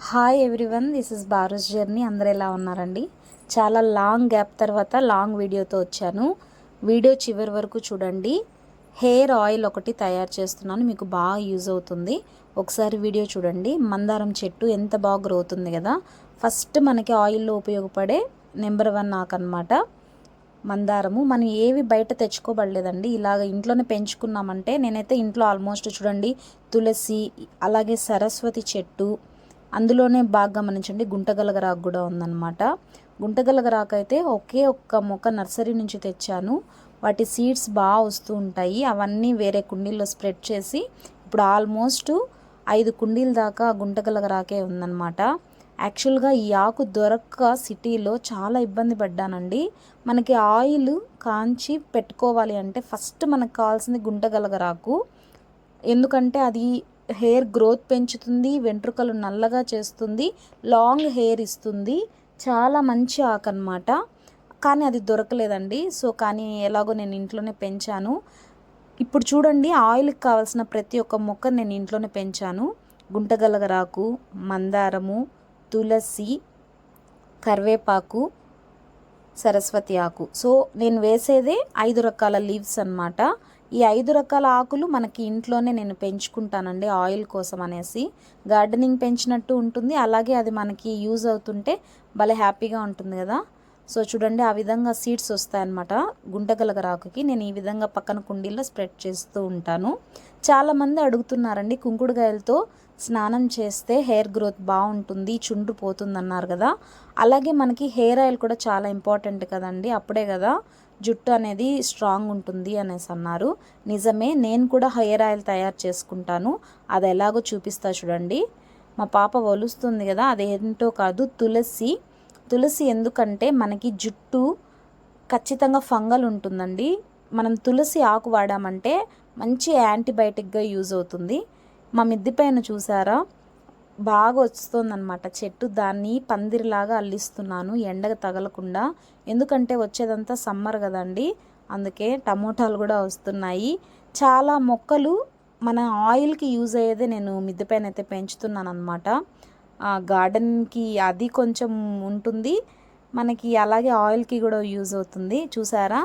Hi everyone, this is బారూస్ journey. అందరూ ఎలా ఉన్నారండి? చాలా లాంగ్ గ్యాప్ తర్వాత లాంగ్ వీడియోతో వచ్చాను. వీడియో చివరి వరకు చూడండి. హెయిర్ ఆయిల్ ఒకటి తయారు చేస్తున్నాను, మీకు బాగా యూజ్ అవుతుంది. ఒకసారి వీడియో చూడండి. మందారం చెట్టు ఎంత బాగా గ్రో అవుతుంది కదా. ఫస్ట్ మనకి ఆయిల్లో ఉపయోగపడే నెంబర్ 1 ఆకు అనమాట మందారము. మనం ఏవి బయట తెచ్చుకోబడలేదండి, ఇలాగ ఇంట్లోనే పెంచుకున్నామంటే. నేనైతే ఇంట్లో ఆల్మోస్ట్ చూడండి, తులసి, అలాగే సరస్వతి చెట్టు, అందులోనే బాగా గమనించండి గుంటగలగరాకు కూడా ఉందన్నమాట. గుంటగలగరాకు అయితే ఒకే ఒక్క మొక్క నర్సరీ నుంచి తెచ్చాను. వాటి సీడ్స్ బాగా వస్తూ ఉంటాయి. అవన్నీ వేరే కుండీల్లో స్ప్రెడ్ చేసి ఇప్పుడు ఆల్మోస్ట్ 5 కుండీల దాకా గుంటగలగరాకే ఉందన్నమాట. యాక్చువల్గా ఈ ఆకు దొరక్క సిటీలో చాలా ఇబ్బంది పడ్డానండి. మనకి ఆయిల్ కాంచి పెట్టుకోవాలి అంటే ఫస్ట్ మనకు కావాల్సింది గుంటగలగరాకు. ఎందుకంటే అది హెయిర్ గ్రోత్ పెంచుతుంది, వెంట్రుకలు నల్లగా చేస్తుంది, లాంగ్ హెయిర్ ఇస్తుంది. చాలా మంచి ఆకు అనమాట. కానీ అది దొరకలేదండి. సో కానీ ఎలాగో నేను ఇంట్లోనే పెంచాను. ఇప్పుడు చూడండి, ఆయిల్కి కావాల్సిన ప్రతి ఒక్క మొక్క నేను ఇంట్లోనే పెంచాను. గుంటగలగరాకు, మందారము, తులసి, కరివేపాకు, సరస్వతి ఆకు. సో నేను వేసేదే 5 రకాల లీవ్స్ అన్నమాట. ఈ 5 రకాల ఆకులు మనకి ఇంట్లోనే నేను పెంచుకుంటానండి ఆయిల్ కోసం అనేసి. గార్డెనింగ్ పెంచినట్టు ఉంటుంది, అలాగే అది మనకి యూజ్ అవుతుంటే భలే హ్యాపీగా ఉంటుంది కదా. సో చూడండి, ఆ విధంగా సీడ్స్ వస్తాయన్నమాట గుంటగలగరాకుకి. నేను ఈ విధంగా పక్కన కుండీల్లో స్ప్రెడ్ చేస్తూ ఉంటాను. చాలామంది అడుగుతున్నారండి, కుంకుడుకాయలతో స్నానం చేస్తే హెయిర్ గ్రోత్ బాగుంటుంది, చుండ్రు పోతుంది అన్నారు కదా. అలాగే మనకి హెయిర్ ఆయిల్ కూడా చాలా ఇంపార్టెంట్ కదండి, అప్పుడే కదా జుట్టు అనేది స్ట్రాంగ్ ఉంటుంది అనేసి అన్నారు. నిజమే, నేను కూడా హెయిర్ ఆయిల్ తయారు చేసుకుంటాను. అది ఎలాగో చూపిస్తా చూడండి. మా పాప ఒలుస్తుంది కదా, అదేంటో కాదు, తులసి. తులసి ఎందుకంటే మనకి జుట్టు ఖచ్చితంగా ఫంగల్ ఉంటుందండి. మనం తులసి ఆకు వాడామంటే మంచి యాంటీబయాటిక్గా యూజ్ అవుతుంది. మా మిద్ది పైన చూసారా, బాగా వస్తుందన్నమాట చెట్టు. దాన్ని పందిరిలాగా అల్లిస్తున్నాను ఎండగా తగలకుండా. ఎందుకంటే వచ్చేదంతా సమ్మర్ కదండి, అందుకే టమోటాలు కూడా వస్తున్నాయి. చాలా మొక్కలు మన ఆయిల్కి యూజ్ అయ్యేదే నేను మిద్దె పైన అయితే పెంచుతున్నాను అనమాట. గార్డెన్కి అది కొంచెం ఉంటుంది మనకి, అలాగే ఆయిల్కి కూడా యూజ్ అవుతుంది. చూసారా,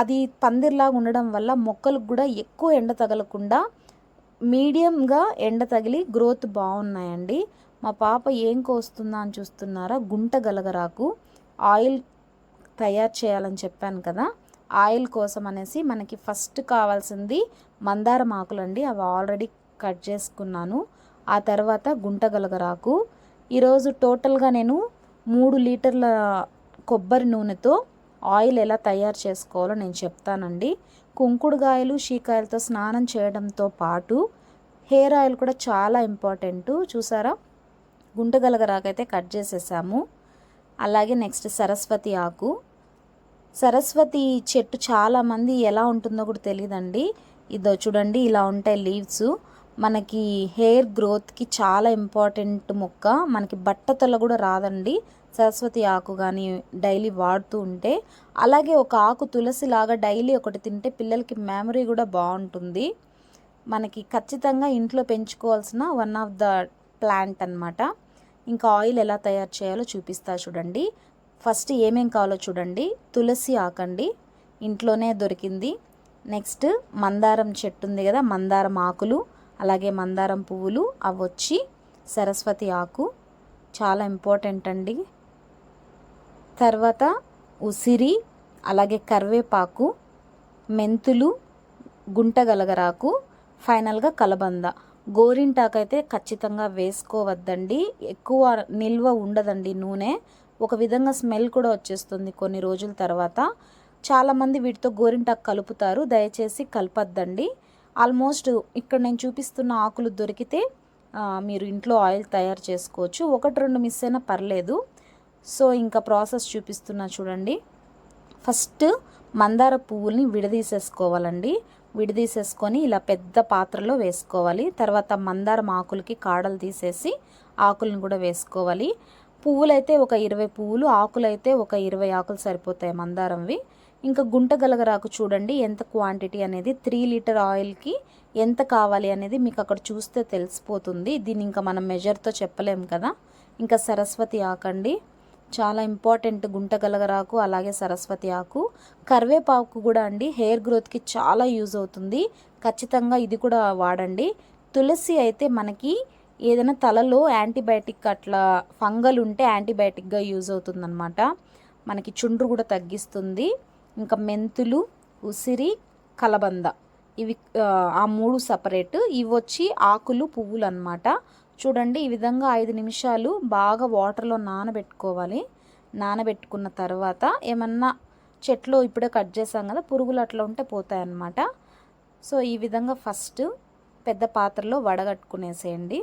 అది పందిరిలాగా ఉండడం వల్ల మొక్కలకు కూడా ఎక్కువ ఎండ తగలకుండా మీడియంగా ఎండ తగిలి గ్రోత్ బాగున్నాయండి. మా పాప ఏం కోస్తుందా అని చూస్తున్నారా, గుంట గలగరాకు ఆయిల్ తయారు చేయాలని చెప్పాను కదా. ఆయిల్ కోసం అనేసి మనకి ఫస్ట్ కావాల్సింది మందారం ఆకులండి. అవి ఆల్రెడీ కట్ చేసుకున్నాను. ఆ తర్వాత గుంట గలగరాకు. ఈరోజు టోటల్గా నేను 3 లీటర్ల కొబ్బరి నూనెతో ఆయిల్ ఎలా తయారు చేసుకోవాలో నేను చెప్తానండి. కుంకుడుకాయలు, షీకాయలతో స్నానం చేయడంతో పాటు హెయిర్ ఆయిల్ కూడా చాలా ఇంపార్టెంటు. చూసారా, గుంటగలగరాకైతే కట్ చేసేసాము. అలాగే నెక్స్ట్ సరస్వతి ఆకు. సరస్వతి చెట్టు చాలామంది ఎలా ఉంటుందో కూడా తెలియదండి. ఇదో చూడండి, ఇలా ఉంటాయి లీవ్స్. మనకి హెయిర్ గ్రోత్కి చాలా ఇంపార్టెంట్ మొక్క. మనకి బట్టతల కూడా రాదండి సరస్వతి ఆకు కానీ డైలీ వాడుతూ ఉంటే. అలాగే ఒక ఆకు తులసిలాగా డైలీ ఒకటి తింటే పిల్లలకి మెమరీ కూడా బాగుంటుంది. మనకి ఖచ్చితంగా ఇంట్లో పెంచుకోవాల్సిన వన్ ఆఫ్ ద ప్లాంట్ అన్నమాట. ఇంకా ఆయిల్ ఎలా తయారు చేయాలో చూపిస్తా చూడండి. ఫస్ట్ ఏమేం కావాలో చూడండి. తులసి ఆకండి, ఇంట్లోనే దొరికింది. నెక్స్ట్ మందారం చెట్టు ఉంది కదా, మందారం ఆకులు, అలాగే మందారం పువ్వులు, అవి వచ్చి సరస్వతి ఆకు చాలా ఇంపార్టెంట్ అండి. తర్వాత ఉసిరి, అలాగే కరివేపాకు, మెంతులు, గుంటగలగరాకు, ఫైనల్గా కలబంద. గోరింటాకు అయితే ఖచ్చితంగా వేసుకోవద్దండి, ఎక్కువ నిల్వ ఉండదండి నూనె. ఒక విధంగా స్మెల్ కూడా వచ్చేస్తుంది కొన్ని రోజుల తర్వాత. చాలామంది వీటితో గోరింటాకు కలుపుతారు, దయచేసి కలపద్దండి. ఆల్మోస్ట్ ఇక్కడ నేను చూపిస్తున్న ఆకులు దొరికితే మీరు ఇంట్లో ఆయిల్ తయారు చేసుకోవచ్చు. 1-2 మిస్ అయినా పర్లేదు. సో ఇంకా ప్రాసెస్ చూపిస్తున్నా చూడండి. ఫస్ట్ మందార పువ్వుల్ని విడదీసేసుకోవాలండి. విడదీసేసుకొని ఇలా పెద్ద పాత్రలో వేసుకోవాలి. తర్వాత మందారం ఆకులకి కాడలు తీసేసి ఆకులను కూడా వేసుకోవాలి. పువ్వులైతే ఒక 20 పువ్వులు, ఆకులైతే ఒక 20 ఆకులు సరిపోతాయి మందారంవి. ఇంకా గుంట గలగరాకు చూడండి ఎంత క్వాంటిటీ అనేది 3 లీటర్ ఆయిల్కి ఎంత కావాలి అనేది మీకు అక్కడ చూస్తే తెలిసిపోతుంది. దీన్ని ఇంకా మనం మెజర్తో చెప్పలేము కదా. ఇంకా సరస్వతి ఆకండి, చాలా ఇంపార్టెంట్ గుంట గలగరాకు, అలాగే సరస్వతి ఆకు. కరివేపాకు కూడా అండి హెయిర్ గ్రోత్కి చాలా యూజ్ అవుతుంది, ఖచ్చితంగా ఇది కూడా వాడండి. తులసి అయితే మనకి ఏదైనా తలలో యాంటీబయాటిక్ అట్లా ఫంగల్ ఉంటే యాంటీబయాటిక్గా యూజ్ అవుతుందన్నమాట, మనకి చుండ్రు కూడా తగ్గిస్తుంది. ఇంకా మెంతులు, ఉసిరి, కలబంద, ఇవి ఆ 3 సపరేట్, ఇవి వచ్చి ఆకులు పువ్వులు అన్నమాట. చూడండి ఈ విధంగా 5 నిమిషాలు బాగా వాటర్లో నానబెట్టుకోవాలి. నానబెట్టుకున్న తర్వాత ఏమన్నా చెట్లు ఇప్పుడే కట్ చేసాం కదా, పురుగులు అట్లా ఉంటే పోతాయన్నమాట. సో ఈ విధంగా ఫస్ట్ పెద్ద పాత్రలో వడగట్టుకునేసేయండి.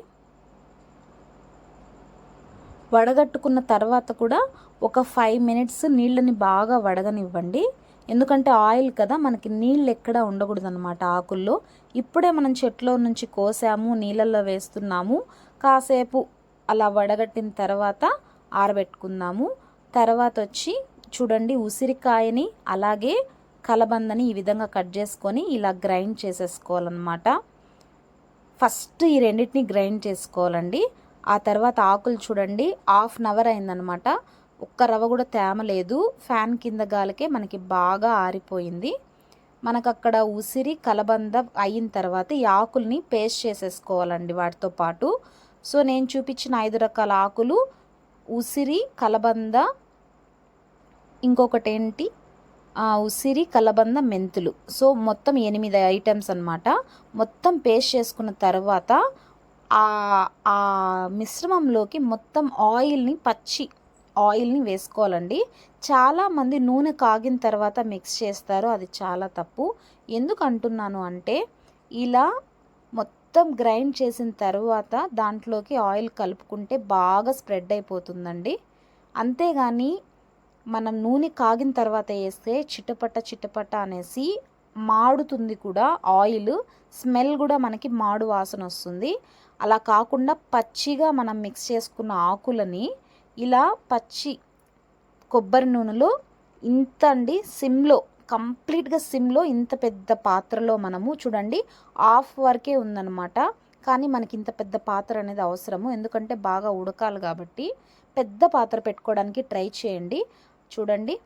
వడగట్టుకున్న తర్వాత కూడా ఒక 5 మినిట్స్ నీళ్ళని బాగా వడగనివ్వండి. ఎందుకంటే ఆయిల్ కదా, మనకి నీళ్ళు ఎక్కడ ఉండకూడదు అనమాట ఆకుల్లో. ఇప్పుడే మనం చెట్లో నుంచి కోసాము, నీళ్ళల్లో వేస్తున్నాము, కాసేపు అలా వడగట్టిన తర్వాత ఆరబెట్టుకుందాము. తర్వాత వచ్చి చూడండి ఉసిరికాయని అలాగే కలబందని ఈ విధంగా కట్ చేసుకొని ఇలా గ్రైండ్ చేసేసుకోవాలన్నమాట. ఫస్ట్ ఈ రెండింటిని గ్రైండ్ చేసుకోవాలండి. ఆ తర్వాత ఆకులు చూడండి 1/2 అవర్ అయిందనమాట, ఒక్క రవ్వ కూడా తేమ లేదు, ఫ్యాన్ కింద గాలికే మనకి బాగా ఆరిపోయింది. మనకు అక్కడ ఉసిరి కలబంద అయిన తర్వాత ఈ ఆకుల్ని పేస్ట్ చేసేసుకోవాలండి వాటితో పాటు. సో నేను చూపించిన 5 రకాల ఆకులు, ఉసిరి, కలబంద, ఇంకొకటి ఏంటి ఉసిరి, కలబంద, మెంతులు, సో మొత్తం 8 ఐటమ్స్ అన్నమాట. మొత్తం పేస్ట్ చేసుకున్న తర్వాత ఆ మిశ్రమంలోకి మొత్తం పచ్చి ఆయిల్ని వేసుకోవాలండి. చాలామంది నూనె కాగిన తర్వాత మిక్స్ చేస్తారు, అది చాలా తప్పు. ఎందుకు అంటున్నాను అంటే ఇలా మొత్తం గ్రైండ్ చేసిన తర్వాత దాంట్లోకి ఆయిల్ కలుపుకుంటే బాగా స్ప్రెడ్ అయిపోతుందండి. అంతేగాని మనం నూనె కాగిన తర్వాత వేస్తే చిటపట అనేసి మాడుతుంది కూడా ఆయిల్, స్మెల్ కూడా మనకి మాడు వాసన వస్తుంది. అలా కాకుండా పచ్చిగా మనం మిక్స్ చేసుకున్న ఆకులని ఇలా పచ్చి కొబ్బరి నూనెలో ఇంత అండి సిమ్లో, కంప్లీట్గా సిమ్లో, ఇంత పెద్ద పాత్రలో మనము చూడండి 1/2 వరకే ఉందన్నమాట. కానీ మనకి ఇంత పెద్ద పాత్ర అనేది అవసరము, ఎందుకంటే బాగా ఉడకాలి కాబట్టి. పెద్ద పాత్ర పెట్టుకోవడానికి ట్రై చేయండి. చూడండి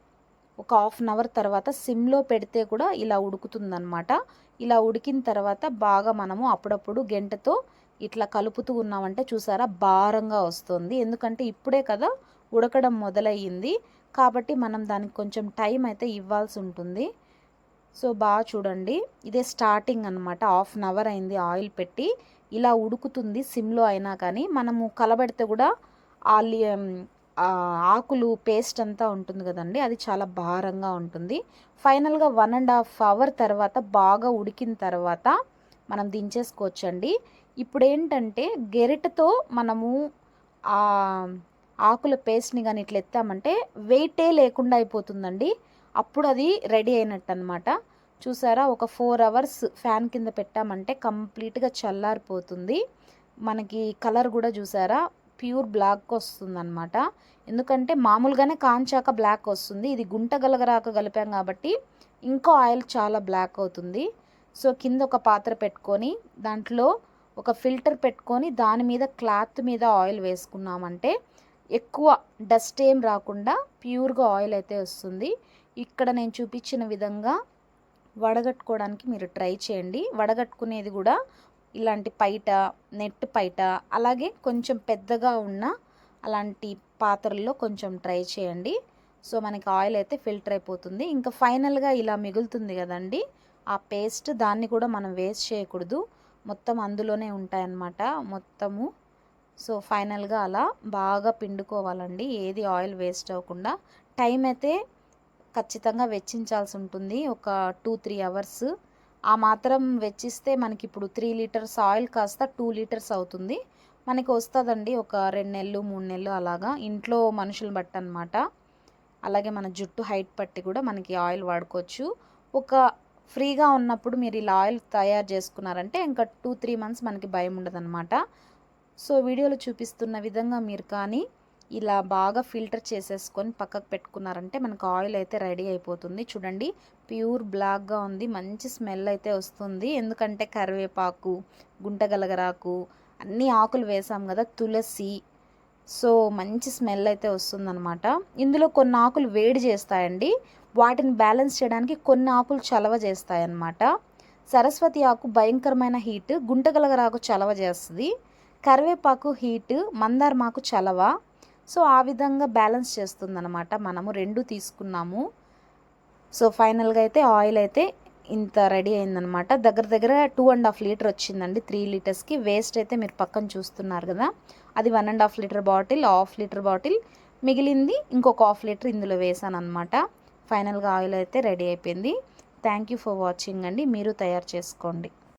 ఒక 1/2 అవర్ తర్వాత సిమ్లో పెడితే కూడా ఇలా ఉడుకుతుందన్నమాట. ఇలా ఉడికిన తర్వాత బాగా మనము అప్పుడప్పుడు గెంటతో ఇట్లా కలుపుతూ ఉన్నామంటే చూసారా భారంగా వస్తుంది, ఎందుకంటే ఇప్పుడే కదా ఉడకడం మొదలయ్యింది కాబట్టి మనం దానికి కొంచెం టైం అయితే ఇవ్వాల్సి ఉంటుంది. సో బాగా చూడండి, ఇదే స్టార్టింగ్ అనమాట. 1/2 అవర్ అయింది ఆయిల్ పెట్టి, ఇలా ఉడుకుతుంది సిమ్లో అయినా కానీ. మనము కలబెడితే కూడా ఆకులు పేస్ట్ అంతా ఉంటుంది కదండి, అది చాలా భారంగా ఉంటుంది. ఫైనల్గా 1.5 అవర్ తర్వాత బాగా ఉడికిన తర్వాత మనం దించేసుకోవచ్చండి. ఇప్పుడు ఏంటంటే గెరిటతో మనము ఆకుల పేస్ట్ని కానీ ఇట్లా ఎత్తామంటే వెయిటే లేకుండా అయిపోతుందండి, అప్పుడు అది రెడీ అయినట్టు అనమాట. చూసారా ఒక 4 అవర్స్ ఫ్యాన్ కింద పెట్టామంటే కంప్లీట్గా చల్లారిపోతుంది. మనకి కలర్ కూడా చూసారా ప్యూర్ బ్లాక్ వస్తుందన్నమాట. ఎందుకంటే మామూలుగానే కాంచాక బ్లాక్ వస్తుంది, ఇది గుంట గలగరాక కలిపాం కాబట్టి ఇంకో ఆయిల్ చాలా బ్లాక్ అవుతుంది. సో కింద ఒక పాత్ర పెట్టుకొని దాంట్లో ఒక ఫిల్టర్ పెట్టుకొని దాని మీద క్లాత్ మీద ఆయిల్ వేసుకున్నామంటే ఎక్కువ డస్ట్ ఏం రాకుండా ప్యూర్గా ఆయిల్ అయితే వస్తుంది. ఇక్కడ నేను చూపించిన విధంగా వడగట్టుకోవడానికి మీరు ట్రై చేయండి. వడగట్టుకునేది కూడా ఇలాంటి పైట, నెట్ పైట, అలాగే కొంచెం పెద్దగా ఉన్న అలాంటి పాత్రల్లో కొంచెం ట్రై చేయండి. సో మనకి ఆయిల్ అయితే ఫిల్టర్ అయిపోతుంది. ఇంకా ఫైనల్గా ఇలా మిగులుతుంది కదండి ఆ పేస్ట్, దాన్ని కూడా మనం వేస్ట్ చేయకూడదు, మొత్తం అందులోనే ఉంటాయన్నమాట మొత్తము. సో ఫైనల్గా అలా బాగా పిండుకోవాలండి, ఏది ఆయిల్ వేస్ట్ అవ్వకుండా. టైం అయితే ఖచ్చితంగా వెచ్చించాల్సి ఉంటుంది, ఒక 2-3 అవర్స్. ఆ మాత్రం వెచ్చిస్తే మనకి ఇప్పుడు 3 లీటర్స్ ఆయిల్ కాస్త 2 లీటర్స్ అవుతుంది, మనకి వస్తుందండి ఒక 2 నెలలు 3 నెలలు అలాగా, ఇంట్లో మనుషులు బట్టి అనమాట. అలాగే మన జుట్టు హైట్ పట్టి కూడా మనకి ఆయిల్ వాడుకోవచ్చు. ఒక ఫ్రీగా ఉన్నప్పుడు మీరు ఇలా ఆయిల్ తయారు చేసుకున్నారంటే ఇంకా 2-3 మంత్స్ మనకి భయం ఉండదన్నమాట. సో వీడియోలో చూపిస్తున్న విధంగా మీరు కానీ ఇలా బాగా ఫిల్టర్ చేసేసుకొని పక్కకు పెట్టుకున్నారంటే మనకు ఆయిల్ అయితే రెడీ అయిపోతుంది. చూడండి ప్యూర్ బ్లాక్గా ఉంది, మంచి స్మెల్ అయితే వస్తుంది. ఎందుకంటే కరివేపాకు, గుంటగలగరాకు అన్ని ఆకులు వేసాం కదా, తులసి, సో మంచి స్మెల్ అయితే వస్తుందన్నమాట. ఇందులో కొన్ని ఆకులు వేడి చేస్తాయండి, వాటిని బ్యాలెన్స్ చేయడానికి కొన్ని ఆకులు చలవ చేస్తాయన్నమాట. సరస్వతి ఆకు భయంకరమైన హీట్, గుంటగలగరాకు చలవ చేస్తుంది, కరివేపాకు హీట్, మందారమాకు చలవ. సో ఆ విధంగా బ్యాలెన్స్ చేస్తుందన్నమాట. మనము రెండు తీసుకున్నాము. సో ఫైనల్గా అయితే ఆయిల్ అయితే ఇంత రెడీ అయిందనమాట. దగ్గర దగ్గర 2.5 లీటర్ వచ్చిందండి 3 లీటర్స్కి. వేస్ట్ అయితే మీరు పక్కన చూస్తున్నారు కదా, అది 1.5 లీటర్ బాటిల్, 1/2 లీటర్ బాటిల్ మిగిలింది, ఇంకొక 1/2 లీటర్ ఇందులో వేసాను అనమాట. ఫైనల్గా ఆయిల్ అయితే రెడీ అయిపోయింది. థ్యాంక్ యూ ఫర్ వాచింగ్ అండి. మీరు తయారు చేసుకోండి.